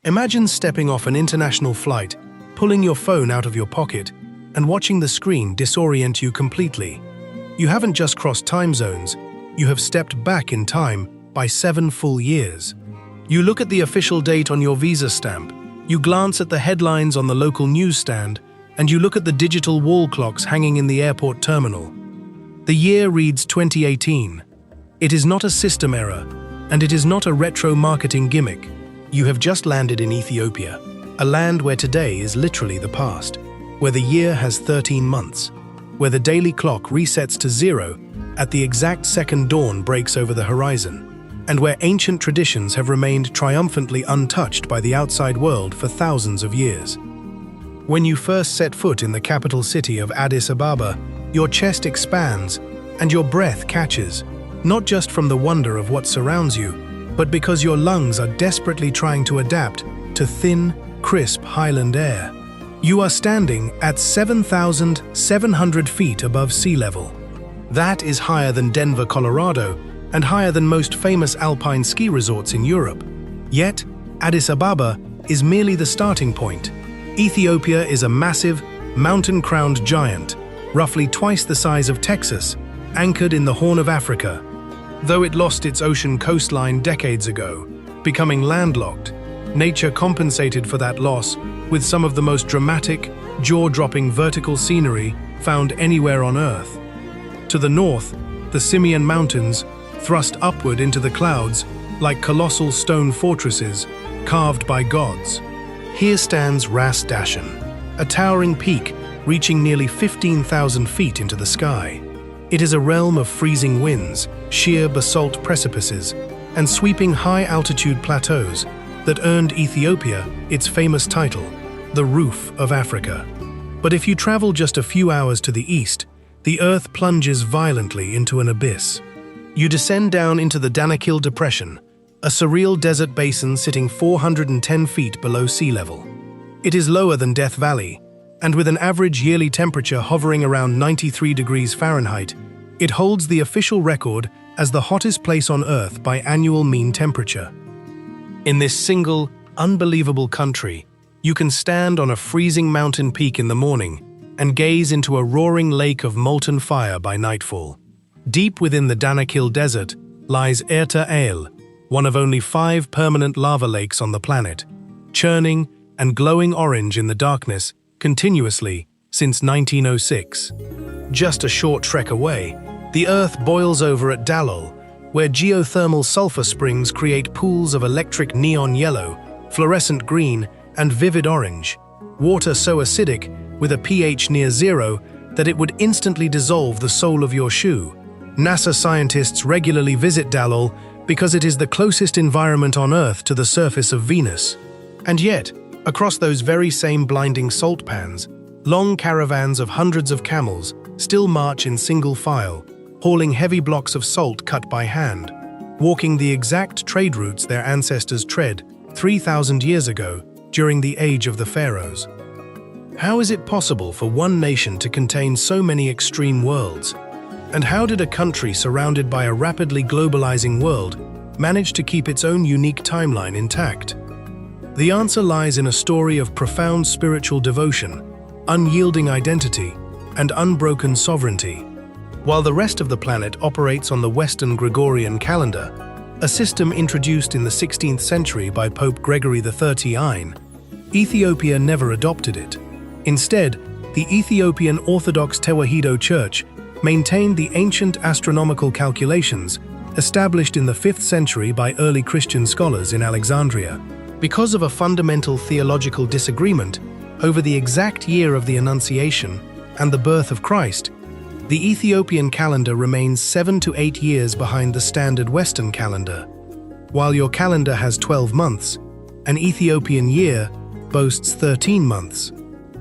Imagine stepping off an international flight, pulling your phone out of your pocket, and watching the screen disorient you completely. You haven't just crossed time zones, you have stepped back in time by 7 full years. You look at the official date on your visa stamp, you glance at the headlines on the local newsstand, and you look at the digital wall clocks hanging in the airport terminal. The year reads 2018. It is not a system error, and it is not a retro marketing gimmick. You have just landed in Ethiopia, a land where today is literally the past, where the year has 13 months, where the daily clock resets to 0 at the exact second dawn breaks over the horizon, and where ancient traditions have remained triumphantly untouched by the outside world for thousands of years. When you first set foot in the capital city of Addis Ababa, your chest expands and your breath catches, not just from the wonder of what surrounds you, but because your lungs are desperately trying to adapt to thin, crisp highland air. You are standing at 7,700 feet above sea level. That is higher than Denver, Colorado, and higher than most famous alpine ski resorts in Europe. Yet, Addis Ababa is merely the starting point. Ethiopia is a massive, mountain-crowned giant, roughly twice the size of Texas, anchored in the Horn of Africa. Though it lost its ocean coastline decades ago, becoming landlocked, nature compensated for that loss with some of the most dramatic, jaw-dropping vertical scenery found anywhere on Earth. To the north, the Simien Mountains thrust upward into the clouds like colossal stone fortresses carved by gods. Here stands Ras Dashen, a towering peak reaching nearly 15,000 feet into the sky. It is a realm of freezing winds, sheer basalt precipices, and sweeping high-altitude plateaus that earned Ethiopia its famous title, the Roof of Africa. But if you travel just a few hours to the east, the Earth plunges violently into an abyss. You descend down into the Danakil Depression, a surreal desert basin sitting 410 feet below sea level. It is lower than Death Valley, and with an average yearly temperature hovering around 93 degrees Fahrenheit, it holds the official record as the hottest place on Earth by annual mean temperature. In this single, unbelievable country, you can stand on a freezing mountain peak in the morning and gaze into a roaring lake of molten fire by nightfall. Deep within the Danakil Desert lies Erta Ale, one of only 5 permanent lava lakes on the planet, churning and glowing orange in the darkness continuously since 1906. Just a short trek away, the Earth boils over at Dalol, where geothermal sulfur springs create pools of electric neon yellow, fluorescent green, and vivid orange, water so acidic with a pH near 0 that it would instantly dissolve the sole of your shoe. NASA scientists regularly visit Dalol because it is the closest environment on Earth to the surface of Venus. And yet, across those very same blinding salt pans, long caravans of hundreds of camels still march in single file, hauling heavy blocks of salt cut by hand, walking the exact trade routes their ancestors tread 3,000 years ago during the age of the pharaohs. How is it possible for one nation to contain so many extreme worlds? And how did a country surrounded by a rapidly globalizing world manage to keep its own unique timeline intact? The answer lies in a story of profound spiritual devotion, unyielding identity, and unbroken sovereignty. While the rest of the planet operates on the Western Gregorian calendar, a system introduced in the 16th century by Pope Gregory XIII, Ethiopia never adopted it. Instead, the Ethiopian Orthodox Tewahedo Church maintained the ancient astronomical calculations established in the 5th century by early Christian scholars in Alexandria. Because of a fundamental theological disagreement over the exact year of the Annunciation and the birth of Christ, the Ethiopian calendar remains 7 to 8 years behind the standard Western calendar. While your calendar has 12 months, an Ethiopian year boasts 13 months.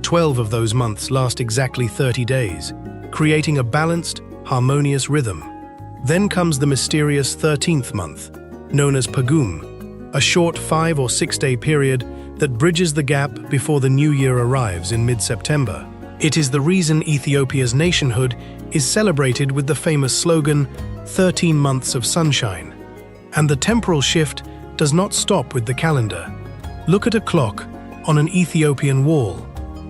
12 of those months last exactly 30 days, creating a balanced, harmonious rhythm. Then comes the mysterious 13th month, known as Pagum, a short 5 or 6 day period that bridges the gap before the new year arrives in mid-September. It is the reason Ethiopia's nationhood is celebrated with the famous slogan, 13 months of sunshine. And the temporal shift does not stop with the calendar. Look at a clock on an Ethiopian wall.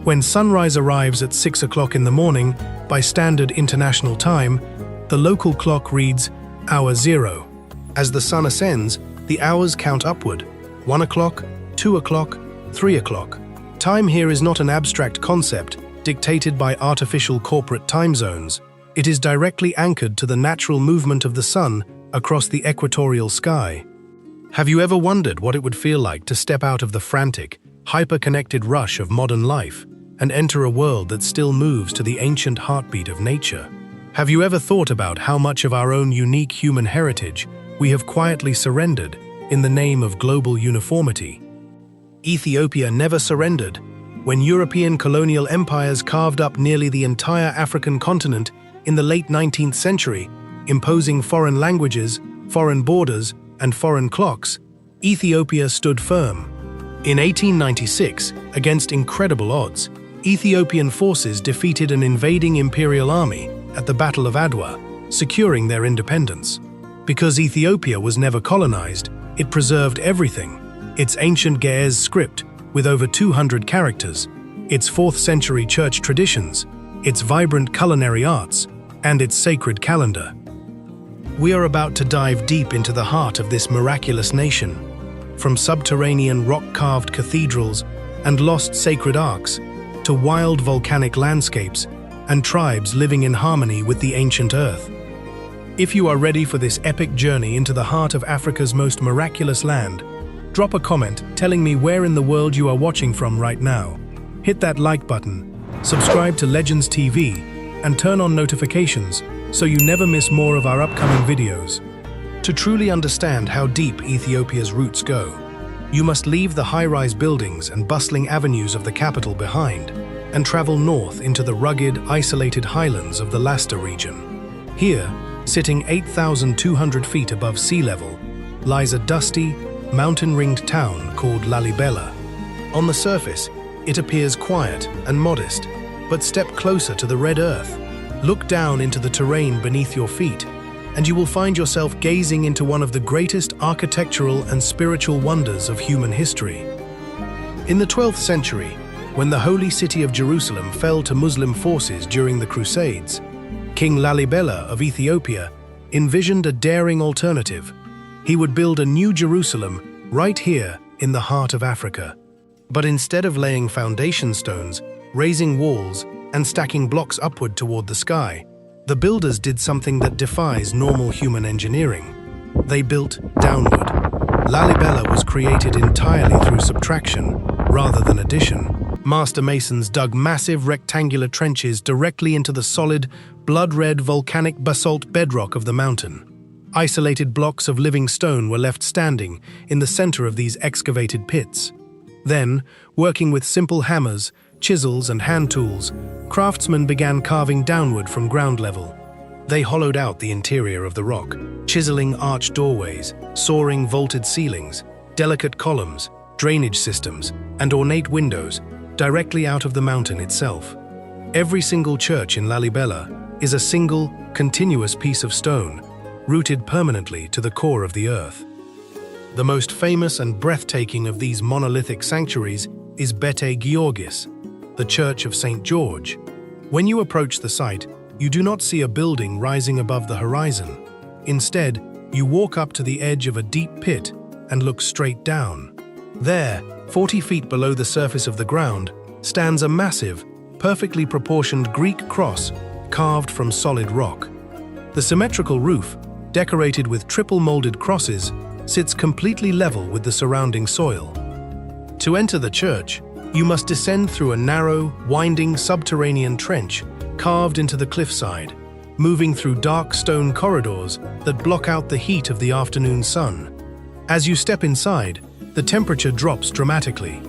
When sunrise arrives at 6 o'clock in the morning, by standard international time, the local clock reads hour 0. As the sun ascends, the hours count upward. 1 o'clock, 2 o'clock, 3 o'clock. Time here is not an abstract concept dictated by artificial corporate time zones. It is directly anchored to the natural movement of the sun across the equatorial sky. Have you ever wondered what it would feel like to step out of the frantic, hyper-connected rush of modern life and enter a world that still moves to the ancient heartbeat of nature? Have you ever thought about how much of our own unique human heritage we have quietly surrendered in the name of global uniformity? Ethiopia never surrendered. When European colonial empires carved up nearly the entire African continent in the late 19th century, imposing foreign languages, foreign borders, and foreign clocks, Ethiopia stood firm. In 1896, against incredible odds, Ethiopian forces defeated an invading imperial army at the Battle of Adwa, securing their independence. Because Ethiopia was never colonized, it preserved everything: its ancient Ge'ez script with over 200 characters, its 4th century church traditions, its vibrant culinary arts, and its sacred calendar. We are about to dive deep into the heart of this miraculous nation, from subterranean rock-carved cathedrals and lost sacred arks to wild volcanic landscapes and tribes living in harmony with the ancient earth. If you are ready for this epic journey into the heart of Africa's most miraculous land, drop a comment telling me where in the world you are watching from right now. Hit that like button, subscribe to Legends TV, and turn on notifications so you never miss more of our upcoming videos. To truly understand how deep Ethiopia's roots go, you must leave the high-rise buildings and bustling avenues of the capital behind and travel north into the rugged, isolated highlands of the Lasta region. Here, sitting 8,200 feet above sea level, lies a dusty, mountain-ringed town called Lalibela. On the surface, it appears quiet and modest, but step closer to the red earth, look down into the terrain beneath your feet, and you will find yourself gazing into one of the greatest architectural and spiritual wonders of human history. In the 12th century, when the holy city of Jerusalem fell to Muslim forces during the Crusades, King Lalibela of Ethiopia envisioned a daring alternative. He would build a new Jerusalem right here in the heart of Africa. But instead of laying foundation stones, raising walls, and stacking blocks upward toward the sky, the builders did something that defies normal human engineering. They built downward. Lalibela was created entirely through subtraction, rather than addition. Master masons dug massive rectangular trenches directly into the solid, blood-red volcanic basalt bedrock of the mountain. Isolated blocks of living stone were left standing in the center of these excavated pits. Then, working with simple hammers, chisels, and hand tools, craftsmen began carving downward from ground level. They hollowed out the interior of the rock, chiseling arched doorways, soaring vaulted ceilings, delicate columns, drainage systems, and ornate windows directly out of the mountain itself. Every single church in Lalibela is a single, continuous piece of stone, rooted permanently to the core of the earth. The most famous and breathtaking of these monolithic sanctuaries is Bete Georgis, the Church of St. George. When you approach the site, you do not see a building rising above the horizon. Instead, you walk up to the edge of a deep pit and look straight down. There, 40 feet below the surface of the ground, stands a massive, perfectly proportioned Greek cross carved from solid rock. The symmetrical roof, decorated with triple-molded crosses, sits completely level with the surrounding soil. To enter the church, you must descend through a narrow, winding subterranean trench carved into the cliffside, moving through dark stone corridors that block out the heat of the afternoon sun. As you step inside, the temperature drops dramatically.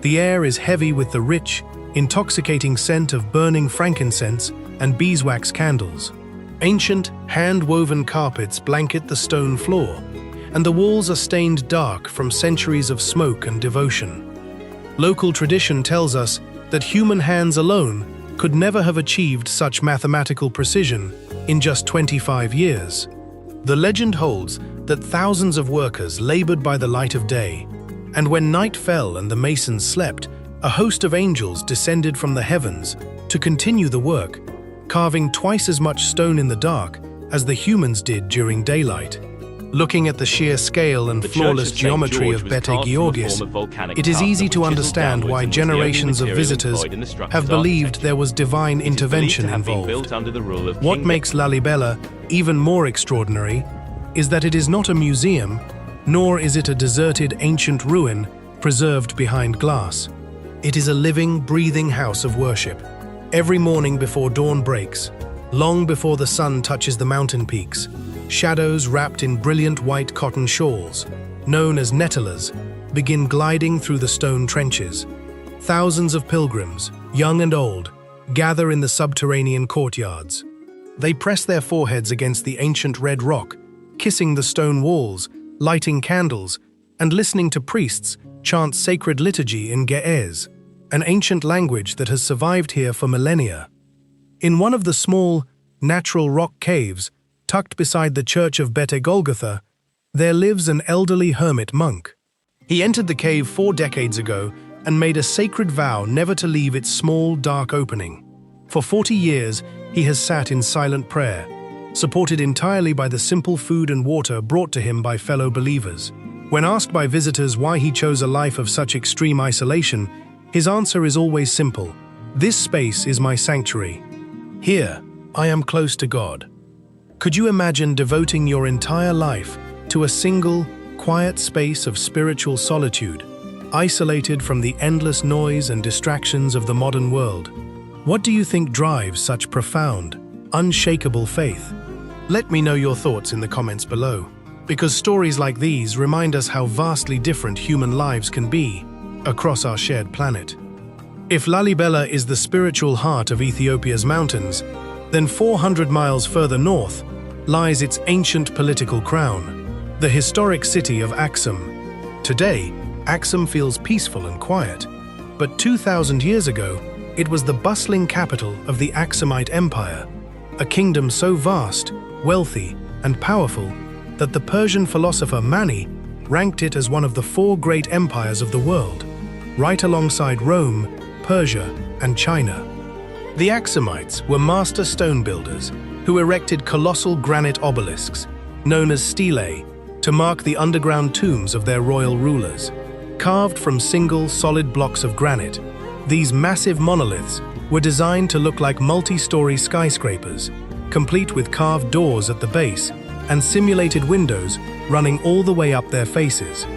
The air is heavy with the rich, intoxicating scent of burning frankincense and beeswax candles. Ancient, hand-woven carpets blanket the stone floor, and the walls are stained dark from centuries of smoke and devotion. Local tradition tells us that human hands alone could never have achieved such mathematical precision in just 25 years. The legend holds that thousands of workers labored by the light of day, And when night fell and the masons slept, a host of angels descended from the heavens to continue the work, carving twice as much stone in the dark as the humans did during daylight. Looking at the sheer scale and flawless geometry of Bete Georgis, it is easy to understand why generations of visitors have believed there was divine intervention involved. What makes Lalibela even more extraordinary is that it is not a museum, nor is it a deserted ancient ruin preserved behind glass. It is a living, breathing house of worship. Every morning before dawn breaks, long before the sun touches the mountain peaks, shadows wrapped in brilliant white cotton shawls, known as netelas, begin gliding through the stone trenches. Thousands of pilgrims, young and old, gather in the subterranean courtyards. They press their foreheads against the ancient red rock, kissing the stone walls, lighting candles, and listening to priests chant sacred liturgy in Ge'ez, an ancient language that has survived here for millennia. In one of the small, natural rock caves, tucked beside the church of Bete Golgotha, there lives an elderly hermit monk. He entered the cave 4 decades ago and made a sacred vow never to leave its small, dark opening. For 40 years, he has sat in silent prayer, supported entirely by the simple food and water brought to him by fellow believers. When asked by visitors why he chose a life of such extreme isolation, his answer is always simple: "This space is my sanctuary. Here, I am close to God." Could you imagine devoting your entire life to a single, quiet space of spiritual solitude, isolated from the endless noise and distractions of the modern world? What do you think drives such profound, unshakable faith? Let me know your thoughts in the comments below, because stories like these remind us how vastly different human lives can be across our shared planet. If Lalibela is the spiritual heart of Ethiopia's mountains, then 400 miles further north lies its ancient political crown, the historic city of Axum. Today, Axum feels peaceful and quiet, but 2,000 years ago, it was the bustling capital of the Axumite Empire, a kingdom so vast, wealthy, and powerful that the Persian philosopher Mani ranked it as one of the 4 great empires of the world, right alongside Rome, Persia, and China. The Axumites were master stone builders who erected colossal granite obelisks, known as stelae, to mark the underground tombs of their royal rulers. Carved from single, solid blocks of granite, these massive monoliths were designed to look like multi-story skyscrapers, complete with carved doors at the base and simulated windows running all the way up their faces.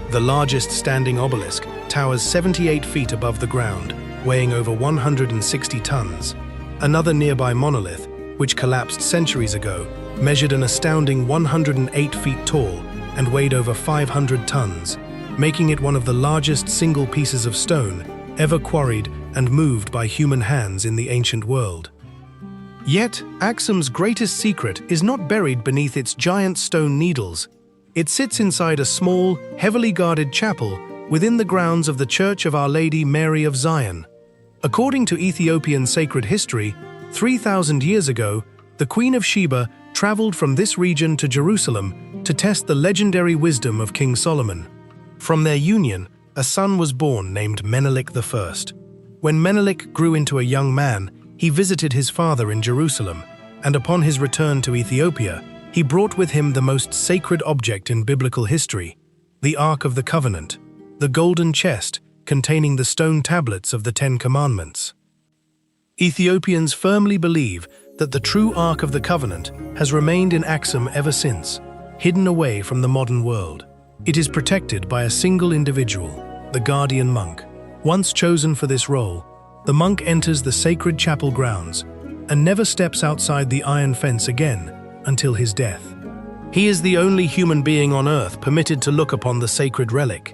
The largest standing obelisk towers 78 feet above the ground, weighing over 160 tons. Another nearby monolith, which collapsed centuries ago, measured an astounding 108 feet tall and weighed over 500 tons, making it one of the largest single pieces of stone ever quarried and moved by human hands in the ancient world. Yet, Axum's greatest secret is not buried beneath its giant stone needles. It sits inside a small, heavily guarded chapel within the grounds of the Church of Our Lady Mary of Zion. According to Ethiopian sacred history, 3,000 years ago, the Queen of Sheba traveled from this region to Jerusalem to test the legendary wisdom of King Solomon. From their union, a son was born named Menelik I. When Menelik grew into a young man, he visited his father in Jerusalem, and upon his return to Ethiopia, he brought with him the most sacred object in biblical history, the Ark of the Covenant, the golden chest containing the stone tablets of the 10 Commandments. Ethiopians firmly believe that the true Ark of the Covenant has remained in Axum ever since, hidden away from the modern world. It is protected by a single individual, the guardian monk. Once chosen for this role, the monk enters the sacred chapel grounds and never steps outside the iron fence again until his death. He is the only human being on earth permitted to look upon the sacred relic.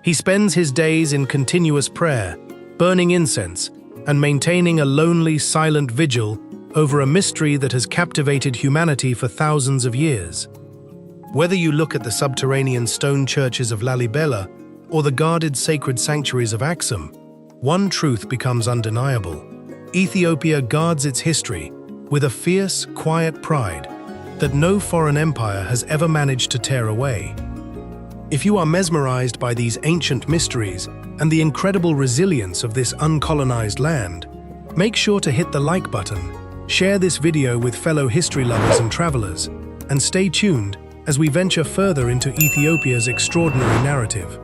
He spends his days in continuous prayer, burning incense, and maintaining a lonely, silent vigil over a mystery that has captivated humanity for thousands of years. Whether you look at the subterranean stone churches of Lalibela or the guarded sacred sanctuaries of Axum, one truth becomes undeniable. Ethiopia guards its history with a fierce, quiet pride that no foreign empire has ever managed to tear away. If you are mesmerized by these ancient mysteries and the incredible resilience of this uncolonized land, make sure to hit the like button, share this video with fellow history lovers and travelers, and stay tuned as we venture further into Ethiopia's extraordinary narrative.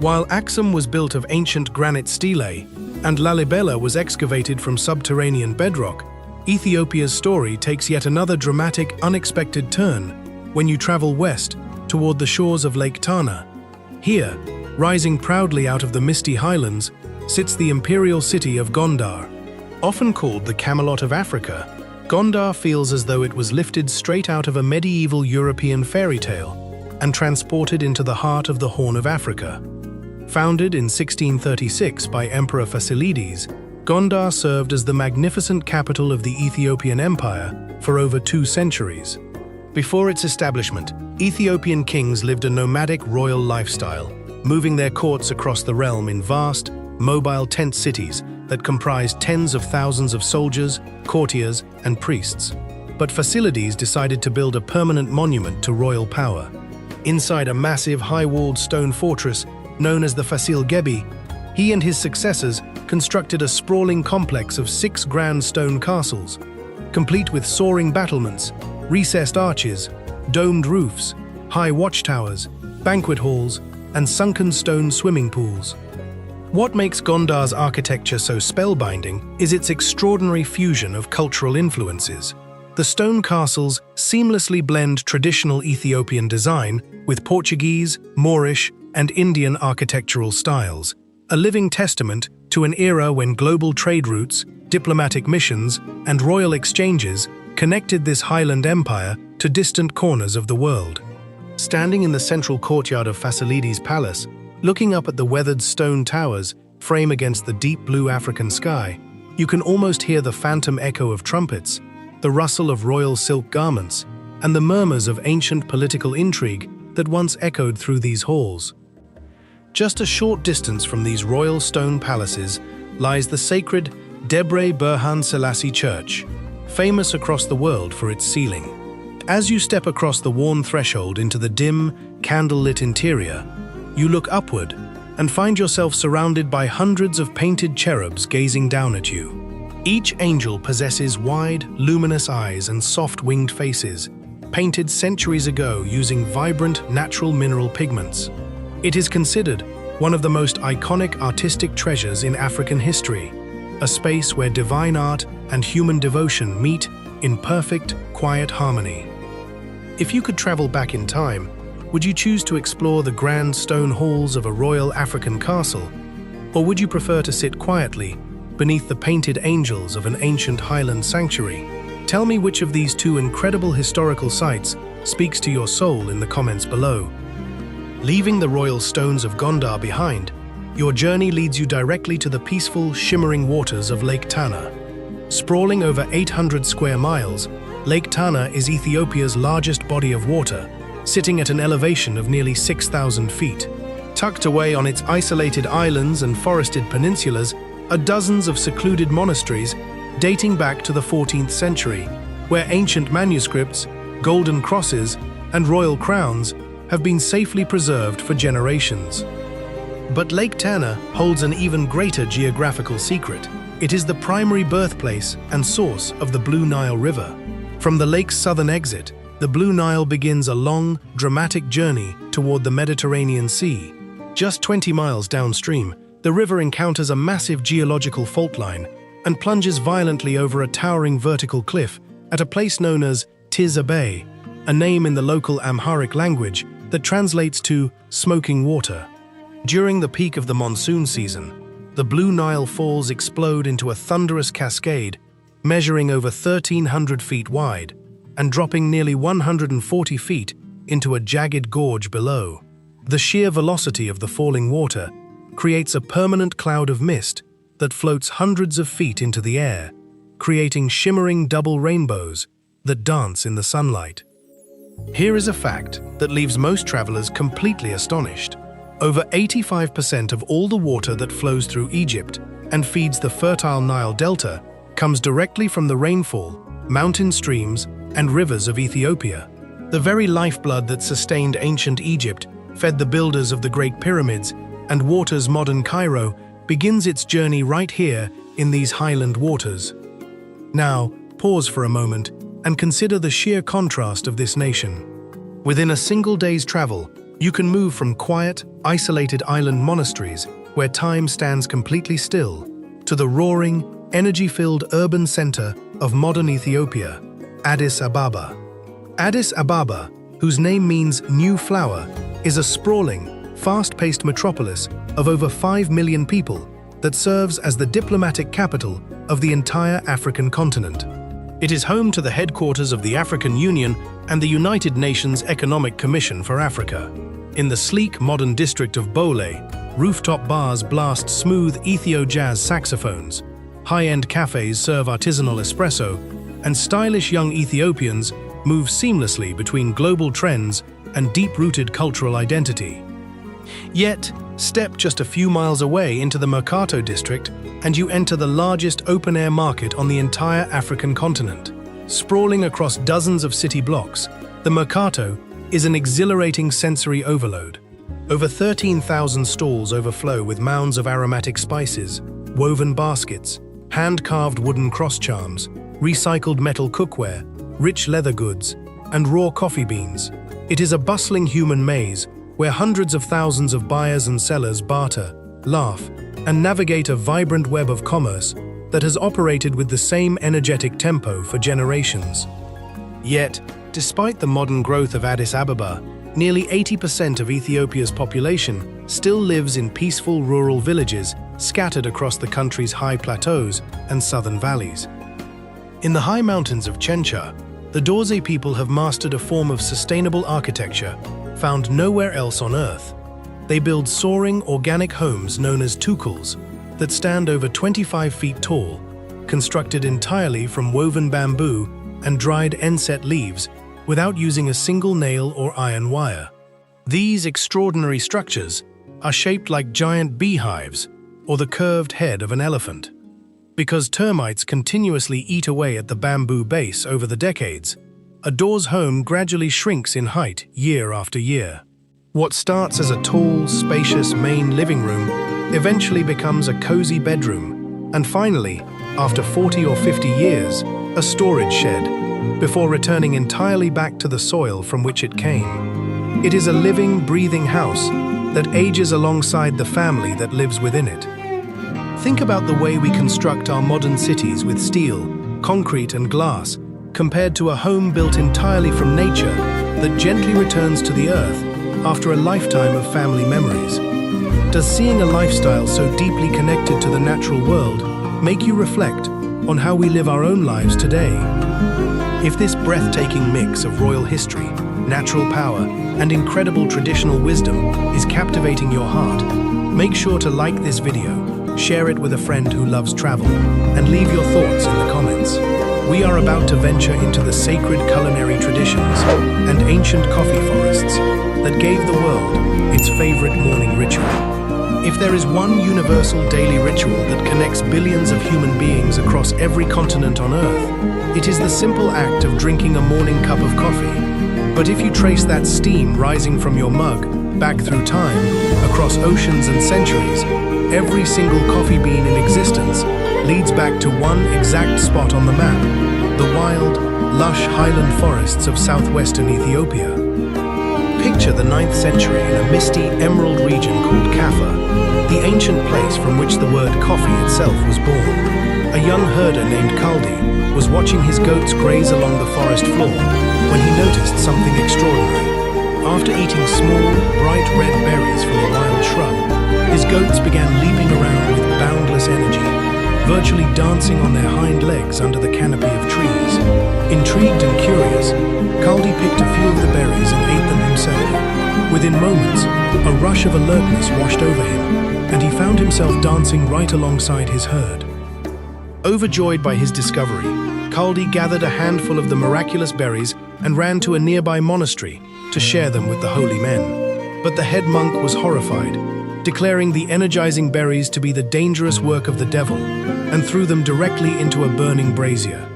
While Axum was built of ancient granite stelae and Lalibela was excavated from subterranean bedrock, Ethiopia's story takes yet another dramatic, unexpected turn when you travel west toward the shores of Lake Tana. Here, rising proudly out of the misty highlands, sits the imperial city of Gondar. Often called the Camelot of Africa, Gondar feels as though it was lifted straight out of a medieval European fairy tale and transported into the heart of the Horn of Africa. Founded in 1636 by Emperor Fasilides, Gondar served as the magnificent capital of the Ethiopian Empire for over 2 centuries. Before its establishment, Ethiopian kings lived a nomadic royal lifestyle, moving their courts across the realm in vast, mobile tent cities that comprised tens of thousands of soldiers, courtiers, and priests. But Fasilides decided to build a permanent monument to royal power. Inside a massive, high-walled stone fortress known as the Fasil Gebi, he and his successors constructed a sprawling complex of 6 grand stone castles, complete with soaring battlements, recessed arches, domed roofs, high watchtowers, banquet halls, and sunken stone swimming pools. What makes Gondar's architecture so spellbinding is its extraordinary fusion of cultural influences. The stone castles seamlessly blend traditional Ethiopian design with Portuguese, Moorish, and Indian architectural styles, a living testament to an era when global trade routes, diplomatic missions, and royal exchanges connected this highland empire to distant corners of the world. Standing in the central courtyard of Fasilides' palace, looking up at the weathered stone towers frame against the deep blue African sky, you can almost hear the phantom echo of trumpets, the rustle of royal silk garments, and the murmurs of ancient political intrigue that once echoed through these halls. Just a short distance from these royal stone palaces lies the sacred Debre Birhan Selassie Church, famous across the world for its ceiling. As you step across the worn threshold into the dim, candlelit interior, you look upward and find yourself surrounded by hundreds of painted cherubs gazing down at you. Each angel possesses wide, luminous eyes and soft-winged faces, painted centuries ago using vibrant, natural mineral pigments. It is considered one of the most iconic artistic treasures in African history, a space where divine art and human devotion meet in perfect, quiet harmony. If you could travel back in time, would you choose to explore the grand stone halls of a royal African castle? Or would you prefer to sit quietly beneath the painted angels of an ancient highland sanctuary? Tell me which of these 2 incredible historical sites speaks to your soul in the comments below. Leaving the royal stones of Gondar behind, your journey leads you directly to the peaceful, shimmering waters of Lake Tana. Sprawling over 800 square miles, Lake Tana is Ethiopia's largest body of water, sitting at an elevation of nearly 6,000 feet. Tucked away on its isolated islands and forested peninsulas are dozens of secluded monasteries dating back to the 14th century, where ancient manuscripts, golden crosses, and royal crowns have been safely preserved for generations. But Lake Tana holds an even greater geographical secret. It is the primary birthplace and source of the Blue Nile River. From the lake's southern exit, the Blue Nile begins a long, dramatic journey toward the Mediterranean Sea. Just 20 miles downstream, the river encounters a massive geological fault line and plunges violently over a towering vertical cliff at a place known as Tiz Bay, a name in the local Amharic language that translates to smoking water. During the peak of the monsoon season, the Blue Nile falls explode into a thunderous cascade measuring over 1,300 feet wide and dropping nearly 140 feet into a jagged gorge below. The sheer velocity of the falling water creates a permanent cloud of mist that floats hundreds of feet into the air, creating shimmering double rainbows that dance in the sunlight. Here is a fact that leaves most travelers completely astonished. Over 85% of all the water that flows through Egypt and feeds the fertile Nile Delta comes directly from the rainfall, mountain streams, and rivers of Ethiopia. The very lifeblood that sustained ancient Egypt fed the builders of the Great Pyramids, and water's modern Cairo, begins its journey right here in these highland waters. Now, pause for a moment and consider the sheer contrast of this nation. Within a single day's travel, you can move from quiet, isolated island monasteries where time stands completely still, to the roaring, energy-filled urban center of modern Ethiopia, Addis Ababa. Addis Ababa, whose name means new flower, is a sprawling, fast-paced metropolis of over 5 million people that serves as the diplomatic capital of the entire African continent. It is home to the headquarters of the African Union and the United Nations Economic Commission for Africa. In the sleek, modern district of Bole, rooftop bars blast smooth Ethio-jazz saxophones, high-end cafes serve artisanal espresso, and stylish young Ethiopians move seamlessly between global trends and deep-rooted cultural identity. Yet, step just a few miles away into the Mercato district and you enter the largest open-air market on the entire African continent. Sprawling across dozens of city blocks, the Mercato is an exhilarating sensory overload. Over 13,000 stalls overflow with mounds of aromatic spices, woven baskets, hand-carved wooden cross charms, recycled metal cookware, rich leather goods, and raw coffee beans. It is a bustling human maze where hundreds of thousands of buyers and sellers barter, laugh, and navigate a vibrant web of commerce that has operated with the same energetic tempo for generations. Yet, despite the modern growth of Addis Ababa, nearly 80% of Ethiopia's population still lives in peaceful rural villages scattered across the country's high plateaus and southern valleys. In the high mountains of Chencha, the Dorze people have mastered a form of sustainable architecture found nowhere else on Earth. They build soaring, organic homes known as tukuls that stand over 25 feet tall, constructed entirely from woven bamboo and dried enset leaves without using a single nail or iron wire. These extraordinary structures are shaped like giant beehives or the curved head of an elephant. Because termites continuously eat away at the bamboo base over the decades, a Dorze home gradually shrinks in height year after year. What starts as a tall, spacious main living room eventually becomes a cozy bedroom, and finally, after 40 or 50 years, a storage shed, before returning entirely back to the soil from which it came. It is a living, breathing house that ages alongside the family that lives within it. Think about the way we construct our modern cities with steel, concrete, and glass, compared to a home built entirely from nature that gently returns to the earth after a lifetime of family memories. Does seeing a lifestyle so deeply connected to the natural world make you reflect on how we live our own lives today? If this breathtaking mix of royal history, natural power, and incredible traditional wisdom is captivating your heart, make sure to like this video, share it with a friend who loves travel, and leave your thoughts in the comments. We are about to venture into the sacred culinary traditions and ancient coffee forests that gave the world its favorite morning ritual. If there is one universal daily ritual that connects billions of human beings across every continent on Earth, it is the simple act of drinking a morning cup of coffee. But if you trace that steam rising from your mug back through time, across oceans and centuries, every single coffee bean in existence leads back to one exact spot on the map, the wild, lush highland forests of southwestern Ethiopia. Picture the 9th century in a misty, emerald region called Kaffa, the ancient place from which the word coffee itself was born. A young herder named Kaldi was watching his goats graze along the forest floor when he noticed something extraordinary. After eating small, bright red berries from a wild shrub, his goats began leaping around with boundless energy, virtually dancing on their hind legs under the canopy of trees. Intrigued and curious, Kaldi picked a few of the berries and ate them himself. Within moments, a rush of alertness washed over him, and he found himself dancing right alongside his herd. Overjoyed by his discovery, Kaldi gathered a handful of the miraculous berries and ran to a nearby monastery to share them with the holy men. But the head monk was horrified, declaring the energizing berries to be the dangerous work of the devil, and threw them directly into a burning brazier.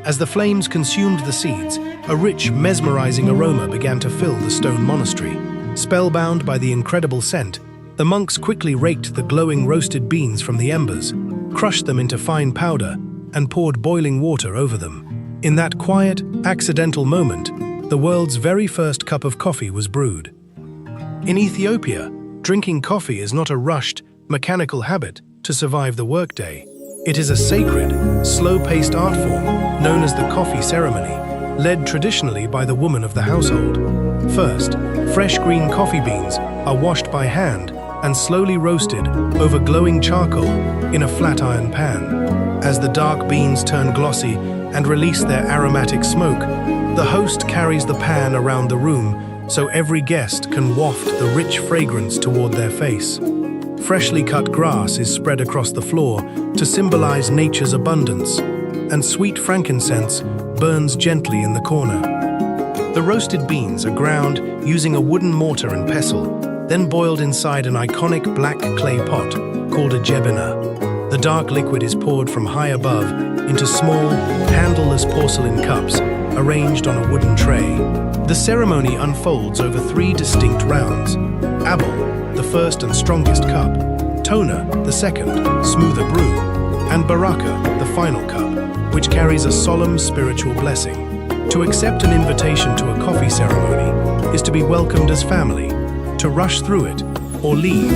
As the flames consumed the seeds, a rich, mesmerizing aroma began to fill the stone monastery. Spellbound by the incredible scent, the monks quickly raked the glowing roasted beans from the embers, crushed them into fine powder, and poured boiling water over them. In that quiet, accidental moment, the world's very first cup of coffee was brewed. In Ethiopia, drinking coffee is not a rushed, mechanical habit to survive the workday. It is a sacred, slow-paced art form known as the coffee ceremony, led traditionally by the woman of the household. First, fresh green coffee beans are washed by hand and slowly roasted over glowing charcoal in a flat iron pan. As the dark beans turn glossy and release their aromatic smoke, the host carries the pan around the room so every guest can waft the rich fragrance toward their face. Freshly cut grass is spread across the floor to symbolize nature's abundance, and sweet frankincense burns gently in the corner. The roasted beans are ground using a wooden mortar and pestle, then boiled inside an iconic black clay pot called a jebena. The dark liquid is poured from high above into small, handleless porcelain cups arranged on a wooden tray. The ceremony unfolds over 3 distinct rounds: Abel, the first and strongest cup; Tona, the second, smoother brew; and Baraka, the final cup, which carries a solemn spiritual blessing. To accept an invitation to a coffee ceremony is to be welcomed as family, to rush through it, or leave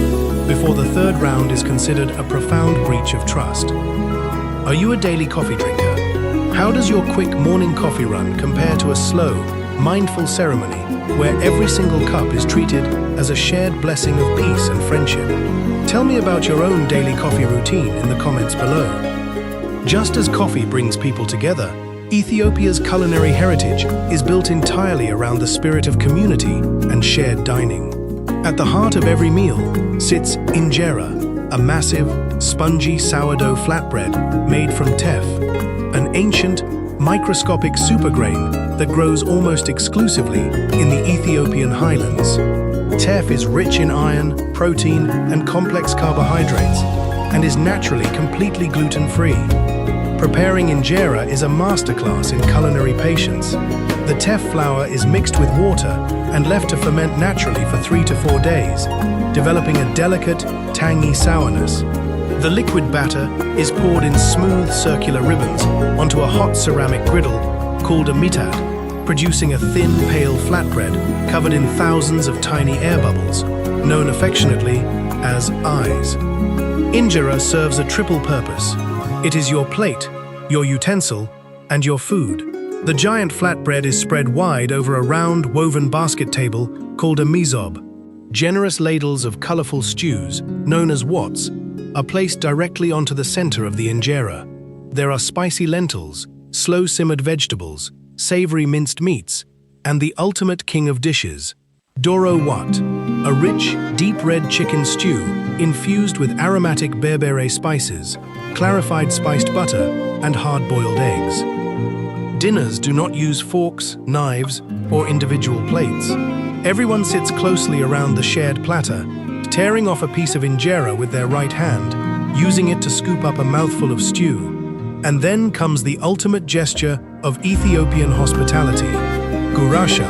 before the third round is considered a profound breach of trust. Are you a daily coffee drinker? How does your quick morning coffee run compare to a slow, mindful ceremony where every single cup is treated as a shared blessing of peace and friendship? Tell me about your own daily coffee routine in the comments below. Just as coffee brings people together, Ethiopia's culinary heritage is built entirely around the spirit of community and shared dining. At the heart of every meal sits Injera, a massive, spongy sourdough flatbread made from teff, an ancient, microscopic supergrain that grows almost exclusively in the Ethiopian highlands. Teff is rich in iron, protein, and complex carbohydrates, and is naturally completely gluten-free. Preparing injera is a masterclass in culinary patience. The teff flour is mixed with water and left to ferment naturally for 3 to 4 days, developing a delicate, tangy sourness. The liquid batter is poured in smooth circular ribbons onto a hot ceramic griddle called a mitad, producing a thin, pale flatbread covered in thousands of tiny air bubbles, known affectionately as eyes. Injera serves a triple purpose. It is your plate, your utensil, and your food. The giant flatbread is spread wide over a round, woven basket table called a mizob. Generous ladles of colorful stews, known as wats, are placed directly onto the center of the injera. There are spicy lentils, slow-simmered vegetables, savory minced meats, and the ultimate king of dishes, doro wat, a rich, deep red chicken stew infused with aromatic berbere spices, clarified spiced butter, and hard-boiled eggs. Dinners do not use forks, knives, or individual plates. Everyone sits closely around the shared platter, tearing off a piece of injera with their right hand, using it to scoop up a mouthful of stew. And then comes the ultimate gesture of Ethiopian hospitality, gurasha.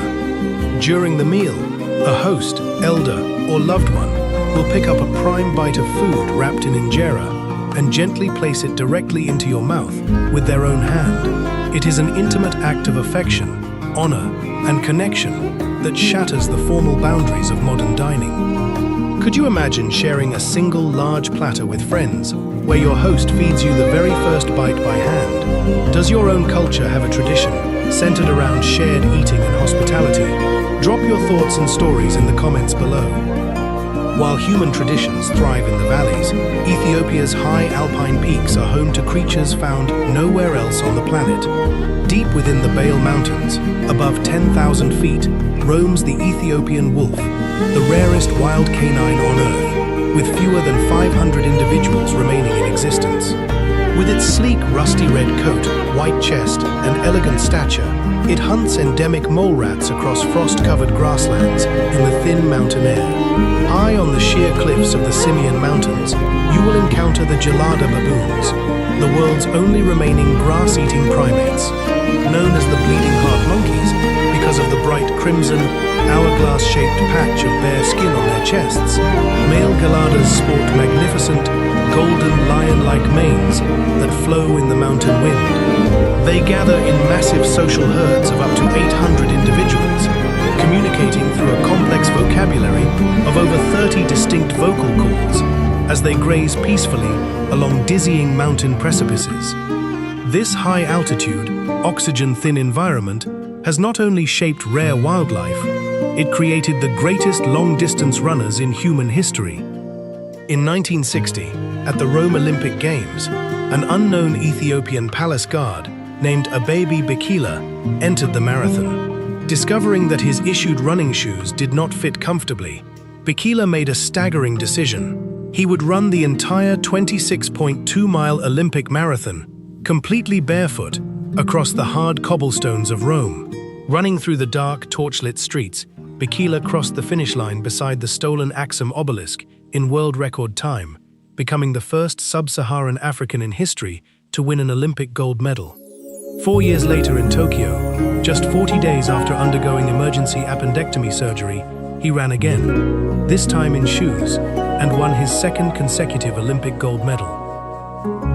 During the meal, a host, elder, or loved one will pick up a prime bite of food wrapped in injera and gently place it directly into your mouth with their own hand. It is an intimate act of affection, honor, and connection that shatters the formal boundaries of modern dining. Could you imagine sharing a single large platter with friends, where your host feeds you the very first bite by hand? Does your own culture have a tradition centered around shared eating and hospitality? Drop your thoughts and stories in the comments below. While human traditions thrive in the valleys, Ethiopia's high alpine peaks are home to creatures found nowhere else on the planet. Deep within the Bale Mountains, above 10,000 feet, roams the Ethiopian wolf, the rarest wild canine on Earth, with fewer than 500 individuals remaining in existence. With its sleek, rusty red coat, white chest, and elegant stature, it hunts endemic mole rats across frost-covered grasslands in the thin mountain air. High on the sheer cliffs of the Simien Mountains, you will encounter the gelada baboons, the world's only remaining grass-eating primates. Known as the bleeding heart monkeys because of the bright crimson, hourglass-shaped patch of bare skin on their chests. Male galadas sport magnificent, golden lion-like manes that flow in the mountain wind. They gather in massive social herds of up to 800 individuals, communicating through a complex vocabulary of over 30 distinct vocal cords as they graze peacefully along dizzying mountain precipices. This high-altitude, oxygen-thin environment has not only shaped rare wildlife, it created the greatest long-distance runners in human history. In 1960, at the Rome Olympic Games, an unknown Ethiopian palace guard named Ababi Bikila entered the marathon. Discovering that his issued running shoes did not fit comfortably, Bikila made a staggering decision. He would run the entire 26.2-mile Olympic marathon, completely barefoot, across the hard cobblestones of Rome. Running through the dark, torchlit streets, Bikila crossed the finish line beside the stolen Axum obelisk in world record time, becoming the first sub-Saharan African in history to win an Olympic gold medal. 4 years later in Tokyo, just 40 days after undergoing emergency appendectomy surgery, he ran again, this time in shoes, and won his second consecutive Olympic gold medal.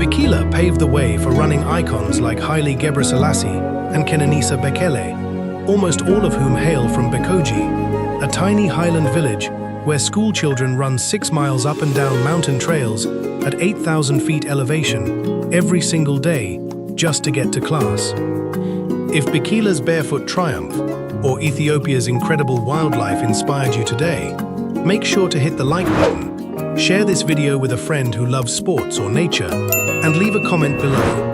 Bikila paved the way for running icons like Haile Gebrselassie and Kenenisa Bekele, almost all of whom hail from Bekoji, a tiny highland village where school children run 6 miles up and down mountain trails at 8,000 feet elevation every single day just to get to class. If Bikila's barefoot triumph or Ethiopia's incredible wildlife inspired you today, make sure to hit the like button, share this video with a friend who loves sports or nature, and leave a comment below.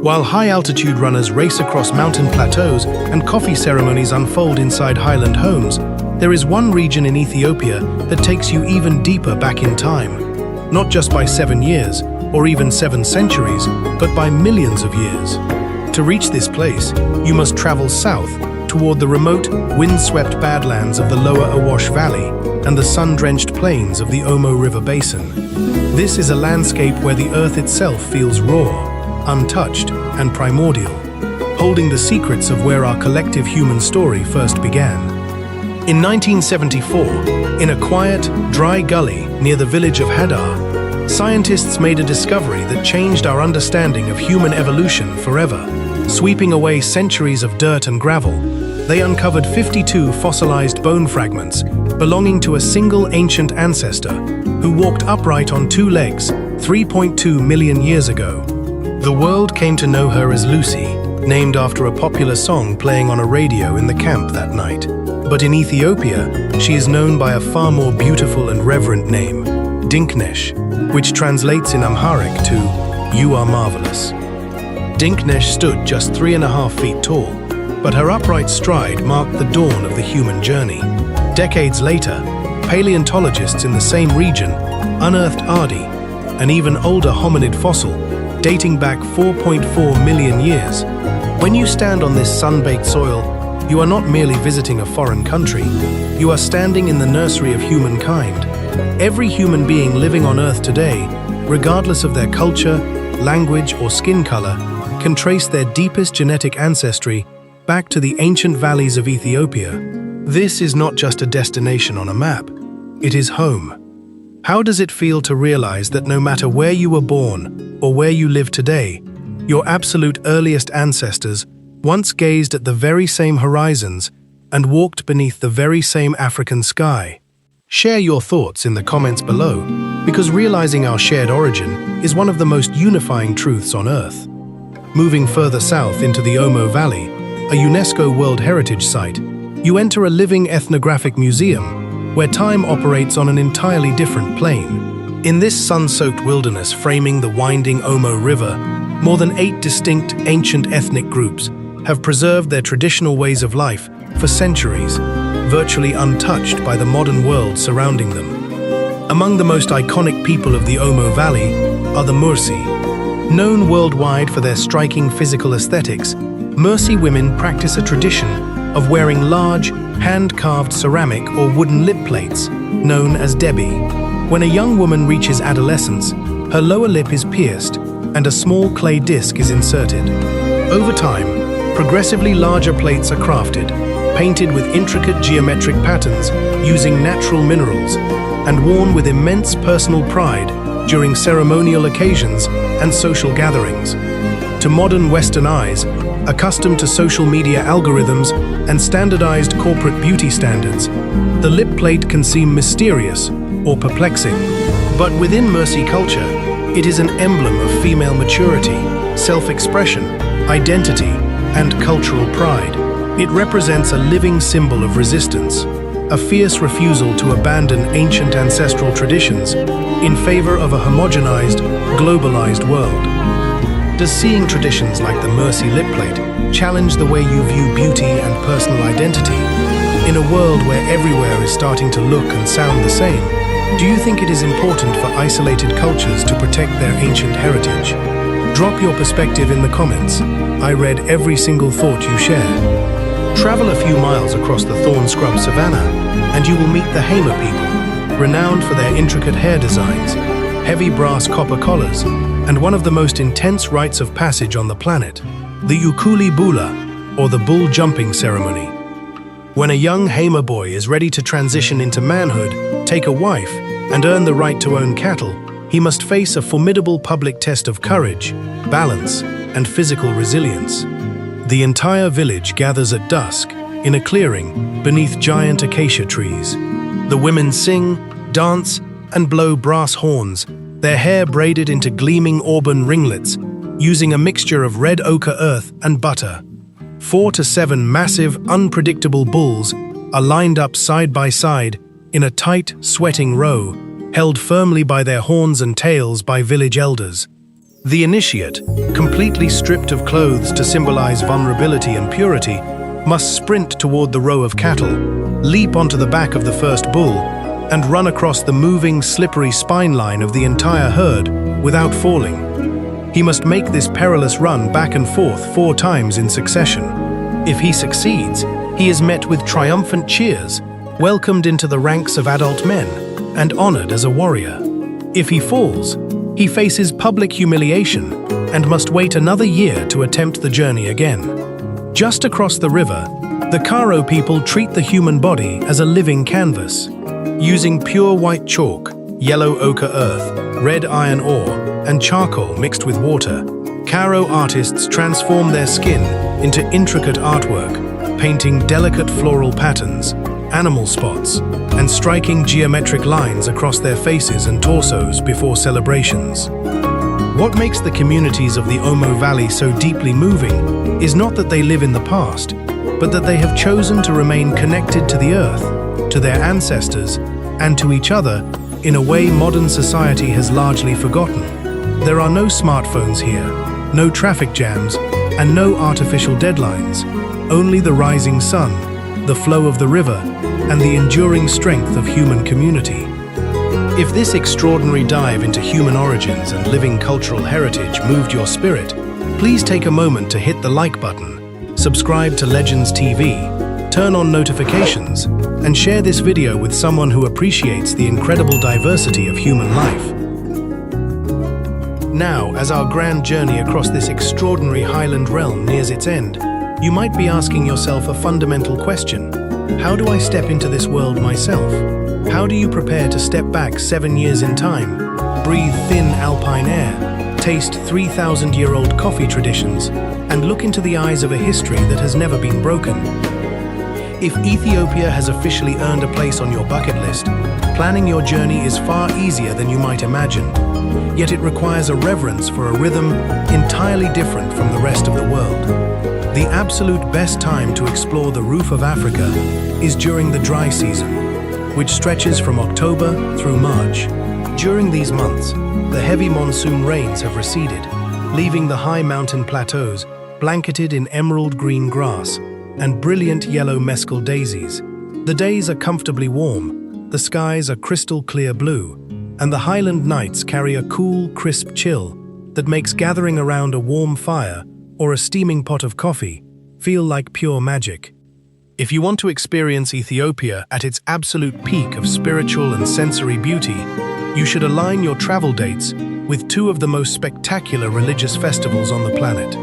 While high-altitude runners race across mountain plateaus and coffee ceremonies unfold inside highland homes, there is one region in Ethiopia that takes you even deeper back in time, not just by 7 years or even 7 centuries, but by millions of years. To reach this place, you must travel south toward the remote, wind-swept badlands of the lower Awash Valley and the sun-drenched plains of the Omo River Basin. This is a landscape where the earth itself feels raw, untouched, and primordial, holding the secrets of where our collective human story first began. In 1974, in a quiet, dry gully near the village of Hadar, scientists made a discovery that changed our understanding of human evolution forever. Sweeping away centuries of dirt and gravel, they uncovered 52 fossilized bone fragments belonging to a single ancient ancestor who walked upright on 2 legs 3.2 million years ago. The world came to know her as Lucy, named after a popular song playing on a radio in the camp that night. But in Ethiopia, she is known by a far more beautiful and reverent name, Dinknesh, which translates in Amharic to, "You are marvelous." Dinknesh stood just 3.5 feet tall, but her upright stride marked the dawn of the human journey. Decades later, paleontologists in the same region unearthed Adi, an even older hominid fossil, dating back 4.4 million years. When you stand on this sun-baked soil, you are not merely visiting a foreign country, you are standing in the nursery of humankind. Every human being living on Earth today, regardless of their culture, language, or skin color, can trace their deepest genetic ancestry back to the ancient valleys of Ethiopia. This is not just a destination on a map, it is home. How does it feel to realize that no matter where you were born or where you live today, your absolute earliest ancestors once gazed at the very same horizons and walked beneath the very same African sky? Share your thoughts in the comments below, because realizing our shared origin is one of the most unifying truths on Earth. Moving further south into the Omo Valley, a UNESCO World Heritage Site, you enter a living ethnographic museum where time operates on an entirely different plane. In this sun-soaked wilderness framing the winding Omo River, more than 8 distinct ancient ethnic groups have preserved their traditional ways of life for centuries, virtually untouched by the modern world surrounding them. Among the most iconic people of the Omo Valley are the Mursi. Known worldwide for their striking physical aesthetics, Mursi women practice a tradition of wearing large, hand-carved ceramic or wooden lip plates, known as debi. When a young woman reaches adolescence, her lower lip is pierced and a small clay disc is inserted. Over time, Progressively larger plates are crafted, painted with intricate geometric patterns using natural minerals, and worn with immense personal pride during ceremonial occasions and social gatherings. To modern Western eyes, accustomed to social media algorithms and standardized corporate beauty standards, the lip plate can seem mysterious or perplexing. But within Mersey culture, it is an emblem of female maturity, self-expression, identity, and cultural pride. It represents a living symbol of resistance, a fierce refusal to abandon ancient ancestral traditions in favor of a homogenized, globalized world. Does seeing traditions like the Mersey lip plate challenge the way you view beauty and personal identity? In a world where everywhere is starting to look and sound the same, do you think it is important for isolated cultures to protect their ancient heritage? Drop your perspective in the comments. I read every single thought you share. Travel a few miles across the thorn scrub savanna, and you will meet the Hamer people, renowned for their intricate hair designs, heavy brass copper collars, and one of the most intense rites of passage on the planet, the Ukuli Bula, or the bull jumping ceremony. When a young Hamer boy is ready to transition into manhood, take a wife, and earn the right to own cattle, he must face a formidable public test of courage, balance, and physical resilience. The entire village gathers at dusk in a clearing beneath giant acacia trees. The women sing, dance, and blow brass horns, their hair braided into gleaming auburn ringlets, using a mixture of red ochre earth and butter. 4 to 7 massive, unpredictable bulls are lined up side by side in a tight, sweating row, held firmly by their horns and tails by village elders. The initiate, completely stripped of clothes to symbolize vulnerability and purity, must sprint toward the row of cattle, leap onto the back of the first bull, and run across the moving, slippery spine line of the entire herd without falling. He must make this perilous run back and forth 4 times in succession. If he succeeds, he is met with triumphant cheers, welcomed into the ranks of adult men, and honored as a warrior. If he falls, he faces public humiliation and must wait another year to attempt the journey again. Just across the river, the Karo people treat the human body as a living canvas. Using pure white chalk, yellow ochre earth, red iron ore, and charcoal mixed with water, Karo artists transform their skin into intricate artwork, painting delicate floral patterns, animal spots, and striking geometric lines across their faces and torsos before celebrations. What makes the communities of the Omo Valley so deeply moving is not that they live in the past, but that they have chosen to remain connected to the earth, to their ancestors, and to each other in a way modern society has largely forgotten. There are no smartphones here, no traffic jams, and no artificial deadlines, only the rising sun, the flow of the river, and the enduring strength of human community. If this extraordinary dive into human origins and living cultural heritage moved your spirit, please take a moment to hit the like button, subscribe to Legends TV, turn on notifications, and share this video with someone who appreciates the incredible diversity of human life. Now, as our grand journey across this extraordinary highland realm nears its end, you might be asking yourself a fundamental question. How do I step into this world myself? How do you prepare to step back 7 years in time, breathe thin alpine air, taste 3,000-year-old coffee traditions, and look into the eyes of a history that has never been broken? If Ethiopia has officially earned a place on your bucket list, planning your journey is far easier than you might imagine. Yet it requires a reverence for a rhythm entirely different from the rest of the world. The absolute best time to explore the roof of Africa is during the dry season, which stretches from October through March. During these months, the heavy monsoon rains have receded, leaving the high mountain plateaus blanketed in emerald green grass and brilliant yellow mescal daisies. The days are comfortably warm, the skies are crystal clear blue, and the highland nights carry a cool, crisp chill that makes gathering around a warm fire or a steaming pot of coffee feel like pure magic. If you want to experience Ethiopia at its absolute peak of spiritual and sensory beauty, you should align your travel dates with 2 of the most spectacular religious festivals on the planet.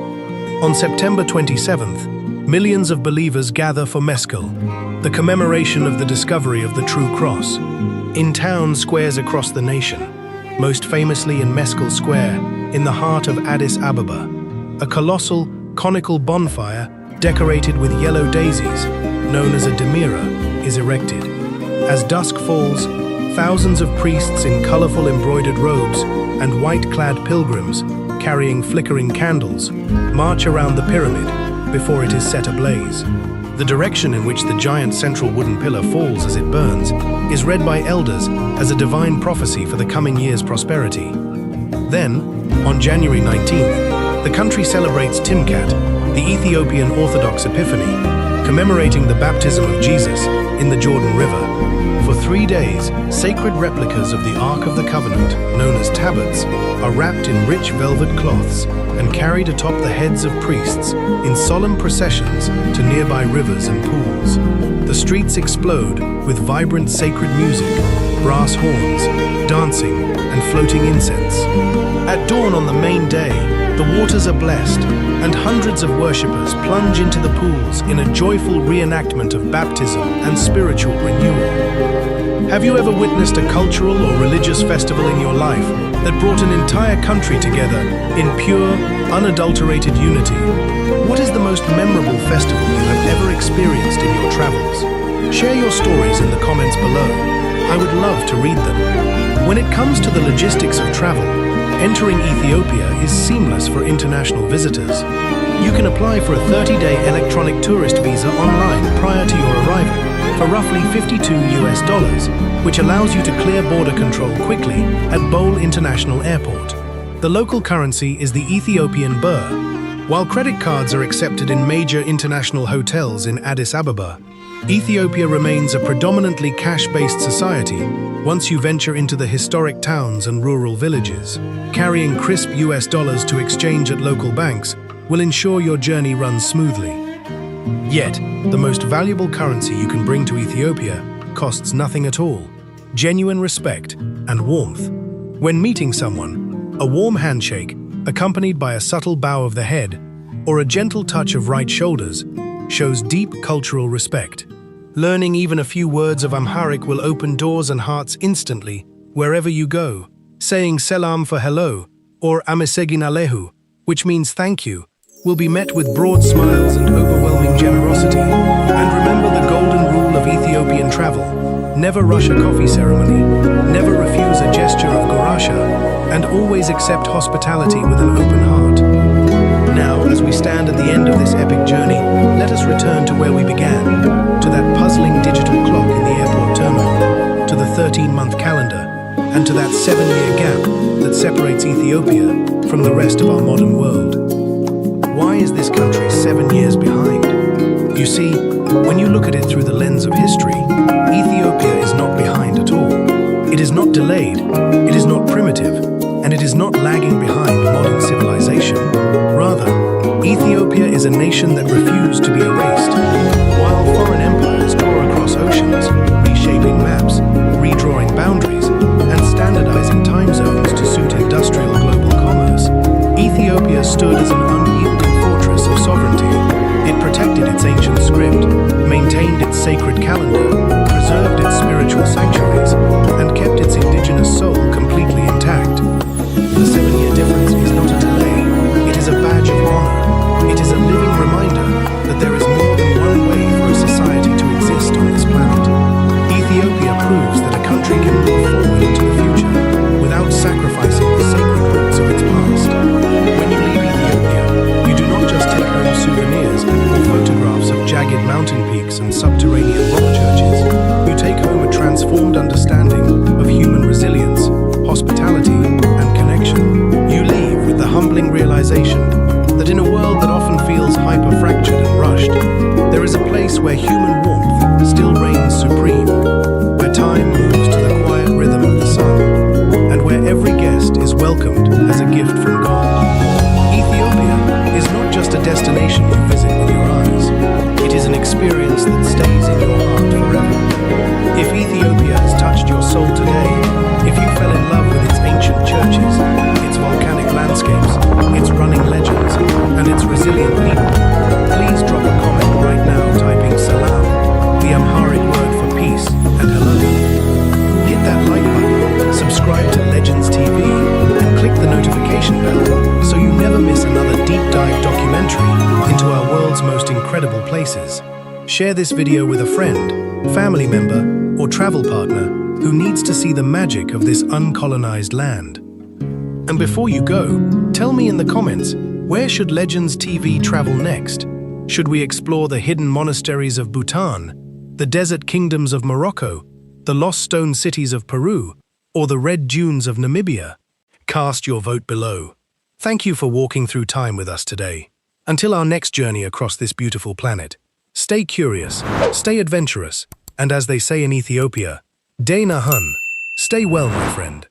On September 27th, millions of believers gather for Meskel, the commemoration of the discovery of the true cross. In town squares across the nation, most famously in Meskel Square, in the heart of Addis Ababa, a colossal, conical bonfire decorated with yellow daisies, known as a demira, is erected. As dusk falls, thousands of priests in colorful embroidered robes and white-clad pilgrims, carrying flickering candles, march around the pyramid before it is set ablaze. The direction in which the giant central wooden pillar falls as it burns is read by elders as a divine prophecy for the coming year's prosperity. Then, on January 19th, the country celebrates Timkat, the Ethiopian Orthodox Epiphany, commemorating the baptism of Jesus in the Jordan River. For 3 days, sacred replicas of the Ark of the Covenant, known as tablets, are wrapped in rich velvet cloths and carried atop the heads of priests in solemn processions to nearby rivers and pools. The streets explode with vibrant sacred music, brass horns, dancing, and floating incense. At dawn on the main day, the waters are blessed, and hundreds of worshippers plunge into the pools in a joyful reenactment of baptism and spiritual renewal. Have you ever witnessed a cultural or religious festival in your life that brought an entire country together in pure, unadulterated unity? What is the most memorable festival you have ever experienced in your travels? Share your stories in the comments below. I would love to read them. When it comes to the logistics of travel, entering Ethiopia is seamless for international visitors. You can apply for a 30-day electronic tourist visa online prior to your arrival for roughly $52, which allows you to clear border control quickly at Bole International Airport. The local currency is the Ethiopian birr. While credit cards are accepted in major international hotels in Addis Ababa, Ethiopia remains a predominantly cash-based society once you venture into the historic towns and rural villages. Carrying crisp US dollars to exchange at local banks will ensure your journey runs smoothly. Yet, the most valuable currency you can bring to Ethiopia costs nothing at all: genuine respect and warmth. When meeting someone, a warm handshake, accompanied by a subtle bow of the head, or a gentle touch of right shoulders, shows deep cultural respect. Learning even a few words of Amharic will open doors and hearts instantly, wherever you go. Saying selam for hello, or amesegin alehu, which means thank you, will be met with broad smiles and overwhelming generosity. And remember the golden rule of Ethiopian travel: never rush a coffee ceremony, never refuse a gesture of gurasha, and always accept hospitality with an open heart. Now, as we stand at the end of this epic journey, let us return to where we began, to that puzzling digital clock in the airport terminal, to the 13-month calendar, and to that 7-year gap that separates Ethiopia from the rest of our modern world. Why is this country 7 years behind? You see, when you look at it through the lens of history, Ethiopia is not behind at all. It is not delayed, it is not primitive, and it is not lagging behind modern civilization. Rather, Ethiopia is a nation that refused to be erased. While foreign empires tore across oceans, reshaping maps, redrawing boundaries, and standardizing time zones to suit industrial global commerce, Ethiopia stood as an unyielding fortress of sovereignty. It protected its ancient script, maintained its sacred calendar, preserved its spiritual sanctuaries, and kept its indigenous soul completely intact. The 7-year difference is not a delay, it is a badge of honor. It is a living reminder that there is more than one way for a society to exist on this planet. Ethiopia proves that a country can move forward into the future without sacrificing the sacred roots of its past. When you leave Ethiopia, you do not just take home souvenirs or photographs of jagged mountain peaks and subterranean rock churches. You take home a transformed understanding of human resilience, hospitality, and connection. You leave with the humbling realization that in a world that often feels hyper-fractured and rushed, there is a place where human warmth still reigns supreme, where time moves to the quiet rhythm of the sun, and where every guest is welcomed as a gift from God. Ethiopia is not just a destination you visit with your eyes, it is an experience that stays in your heart forever. If Ethiopia has touched your soul today, if you fell in love with its ancient churches, its volcanic landscapes, its running legends, and its resilient notification bell so you never miss another deep dive documentary into our world's most incredible places. Share this video with a friend, family member, or travel partner who needs to see the magic of this uncolonized land. And before you go, tell me in the comments, where should Legends TV travel next? Should we explore the hidden monasteries of Bhutan, the desert kingdoms of Morocco, the lost stone cities of Peru, or the red dunes of Namibia? Cast your vote below. Thank you for walking through time with us today. Until our next journey across this beautiful planet, stay curious, stay adventurous, and as they say in Ethiopia, Day Nahun, stay well, my friend.